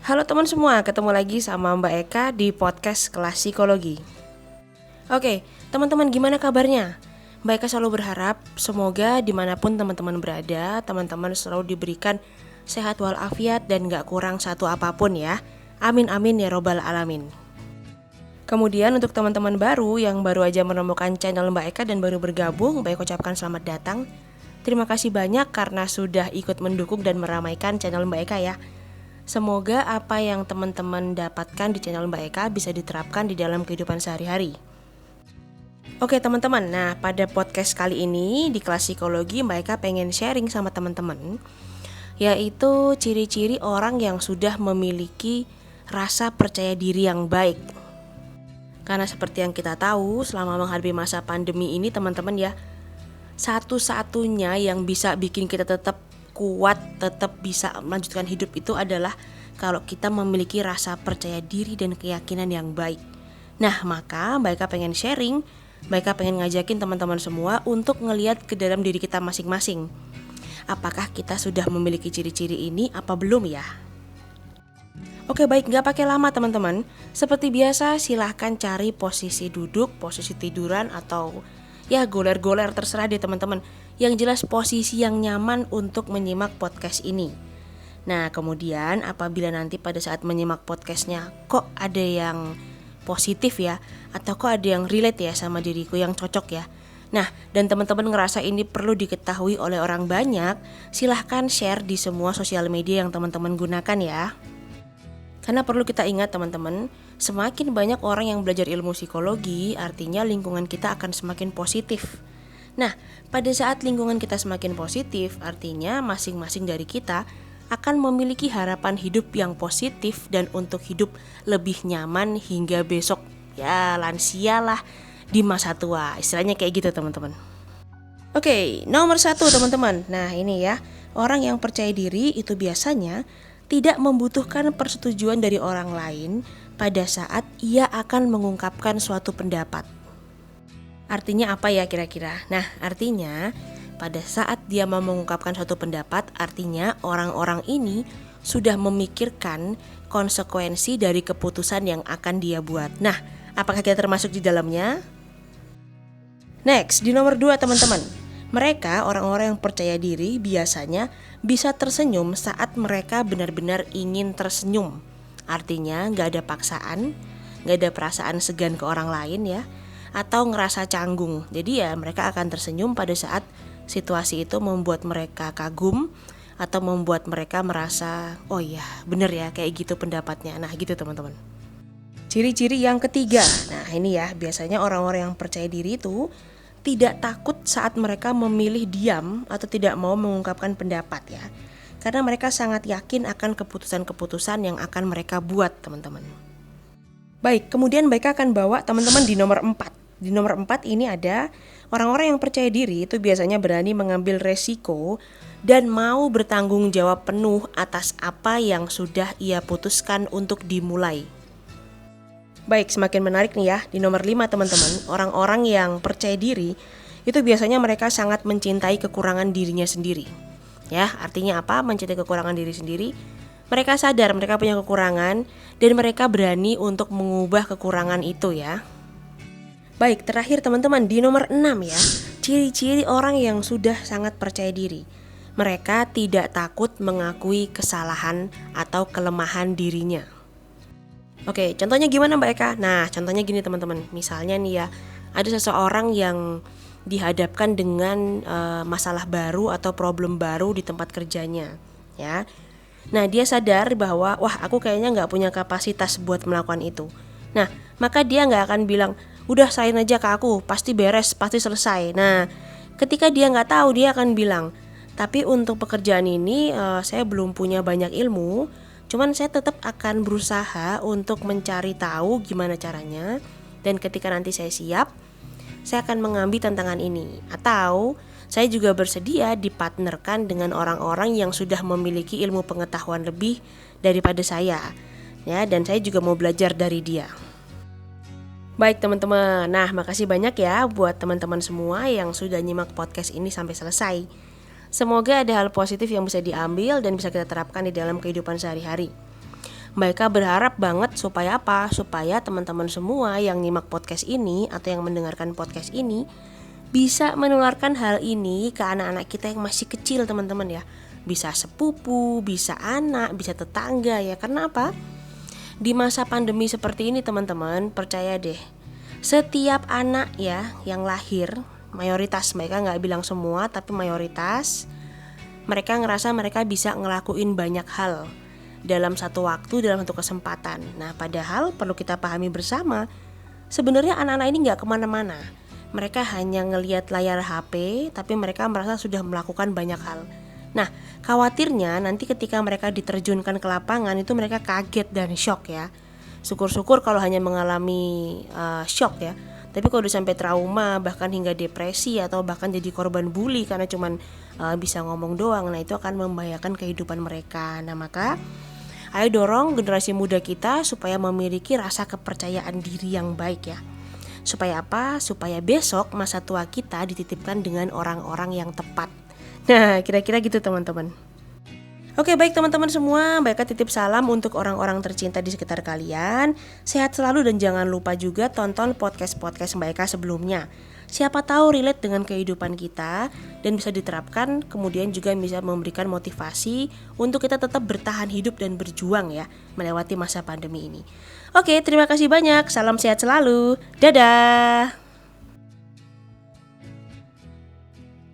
Halo teman semua, ketemu lagi sama Mbak Eka di podcast Kelas Psikologi. Oke, teman-teman gimana kabarnya? Mbak Eka selalu berharap semoga dimanapun teman-teman berada, teman-teman selalu diberikan sehat walafiat dan gak kurang satu apapun ya. Amin amin ya robbal alamin. Kemudian untuk teman-teman baru yang baru aja menemukan channel Mbak Eka dan baru bergabung, Mbak Eka ucapkan selamat datang. Terima kasih banyak karena sudah ikut mendukung dan meramaikan channel Mbak Eka ya. Semoga apa yang teman-teman dapatkan di channel Mbak Eka bisa diterapkan di dalam kehidupan sehari-hari. Oke teman-teman, nah pada podcast kali ini di kelas psikologi Mbak Eka pengen sharing sama teman-teman, yaitu ciri-ciri orang yang sudah memiliki rasa percaya diri yang baik. Karena seperti yang kita tahu, selama menghadapi masa pandemi ini teman-teman ya, satu-satunya yang bisa bikin kita tetap kuat, tetap bisa melanjutkan hidup itu adalah kalau kita memiliki rasa percaya diri dan keyakinan yang baik. Nah, maka Mbak Eka pengen sharing, Mbak Eka pengen ngajakin teman-teman semua untuk ngelihat ke dalam diri kita masing-masing. Apakah kita sudah memiliki ciri-ciri ini apa belum ya? Oke baik, gak pakai lama teman-teman. Seperti biasa silahkan cari posisi duduk, posisi tiduran atau ya goler-goler terserah deh teman-teman. Yang jelas posisi yang nyaman untuk menyimak podcast ini. Nah kemudian apabila nanti pada saat menyimak podcastnya kok ada yang positif ya, atau kok ada yang relate ya sama diriku yang cocok ya, nah dan teman-teman ngerasa ini perlu diketahui oleh orang banyak, silahkan share di semua sosial media yang teman-teman gunakan ya. Karena perlu kita ingat teman-teman, semakin banyak orang yang belajar ilmu psikologi, artinya lingkungan kita akan semakin positif. Nah, pada saat lingkungan kita semakin positif, artinya masing-masing dari kita akan memiliki harapan hidup yang positif dan untuk hidup lebih nyaman hingga besok. Ya, lansia lah di masa tua, istilahnya kayak gitu teman-teman. Oke, nomor 1 teman-teman. Nah ini ya, orang yang percaya diri itu biasanya tidak membutuhkan persetujuan dari orang lain pada saat ia akan mengungkapkan suatu pendapat. Artinya apa ya kira-kira? Nah, artinya pada saat dia mau mengungkapkan suatu pendapat, artinya orang-orang ini sudah memikirkan konsekuensi dari keputusan yang akan dia buat. Nah, apakah kita termasuk di dalamnya? Next, di nomor 2 teman-teman. Mereka, orang-orang yang percaya diri biasanya bisa tersenyum saat mereka benar-benar ingin tersenyum. Artinya gak ada paksaan, gak ada perasaan segan ke orang lain ya, atau ngerasa canggung. Jadi ya mereka akan tersenyum pada saat situasi itu membuat mereka kagum atau membuat mereka merasa oh iya bener ya kayak gitu pendapatnya. Nah gitu teman-teman. Ciri-ciri yang ketiga, nah ini ya biasanya orang-orang yang percaya diri itu tidak takut saat mereka memilih diam atau tidak mau mengungkapkan pendapat ya. Karena mereka sangat yakin akan keputusan-keputusan yang akan mereka buat teman-teman. Baik, kemudian mereka akan bawa teman-teman di nomor 4. Di nomor 4 ini ada orang-orang yang percaya diri itu biasanya berani mengambil resiko dan mau bertanggung jawab penuh atas apa yang sudah ia putuskan untuk dimulai. Baik, semakin menarik nih ya. Di nomor 5 teman-teman, orang-orang yang percaya diri itu biasanya mereka sangat mencintai kekurangan dirinya sendiri. Ya, artinya apa? Mencintai kekurangan diri sendiri. Mereka sadar mereka punya kekurangan dan mereka berani untuk mengubah kekurangan itu ya. Baik, terakhir teman-teman di nomor 6 ya. Ciri-ciri orang yang sudah sangat percaya diri. Mereka tidak takut mengakui kesalahan atau kelemahan dirinya. Oke, contohnya gimana Mbak Eka? Nah, contohnya gini teman-teman. Misalnya nih ya, ada seseorang yang dihadapkan dengan masalah baru atau problem baru di tempat kerjanya, ya. Nah, dia sadar bahwa wah aku kayaknya nggak punya kapasitas buat melakukan itu. Nah, maka dia nggak akan bilang udah serahin aja ke aku, pasti beres, pasti selesai. Nah, ketika dia nggak tahu, dia akan bilang, tapi untuk pekerjaan ini saya belum punya banyak ilmu, cuman saya tetap akan berusaha untuk mencari tahu gimana caranya. Dan ketika nanti saya siap, saya akan mengambil tantangan ini. Atau saya juga bersedia dipartnerkan dengan orang-orang yang sudah memiliki ilmu pengetahuan lebih daripada saya, ya, dan saya juga mau belajar dari dia. Baik teman-teman, nah makasih banyak ya buat teman-teman semua yang sudah nyimak podcast ini sampai selesai. Semoga ada hal positif yang bisa diambil dan bisa kita terapkan di dalam kehidupan sehari-hari. Mbak Eka berharap banget supaya apa? Supaya teman-teman semua yang nyimak podcast ini atau yang mendengarkan podcast ini bisa menularkan hal ini ke anak-anak kita yang masih kecil, teman-teman ya. Bisa sepupu, bisa anak, bisa tetangga ya. Karena apa? Di masa pandemi seperti ini teman-teman, percaya deh, setiap anak ya yang lahir, mayoritas, mereka nggak bilang semua tapi mayoritas, mereka ngerasa mereka bisa ngelakuin banyak hal dalam satu waktu, dalam satu kesempatan. Nah padahal perlu kita pahami bersama, sebenarnya anak-anak ini nggak kemana-mana. Mereka hanya ngelihat layar HP, tapi mereka merasa sudah melakukan banyak hal. Nah, khawatirnya nanti ketika mereka diterjunkan ke lapangan itu mereka kaget dan shock ya. Syukur-syukur kalau hanya mengalami shock ya. Tapi kalau udah sampai trauma, bahkan hingga depresi atau bahkan jadi korban bully karena cuman bisa ngomong doang, nah itu akan membahayakan kehidupan mereka. Nah maka ayo dorong generasi muda kita supaya memiliki rasa kepercayaan diri yang baik ya. Supaya apa? Supaya besok masa tua kita dititipkan dengan orang-orang yang tepat. Nah, kira-kira gitu teman-teman. Oke, baik teman-teman semua, Mbak Eka titip salam untuk orang-orang tercinta di sekitar kalian. Sehat selalu dan jangan lupa juga tonton podcast-podcast Mbak Eka sebelumnya. Siapa tahu relate dengan kehidupan kita dan bisa diterapkan, kemudian juga bisa memberikan motivasi untuk kita tetap bertahan hidup dan berjuang ya, melewati masa pandemi ini. Oke, terima kasih banyak. Salam sehat selalu. Dadah.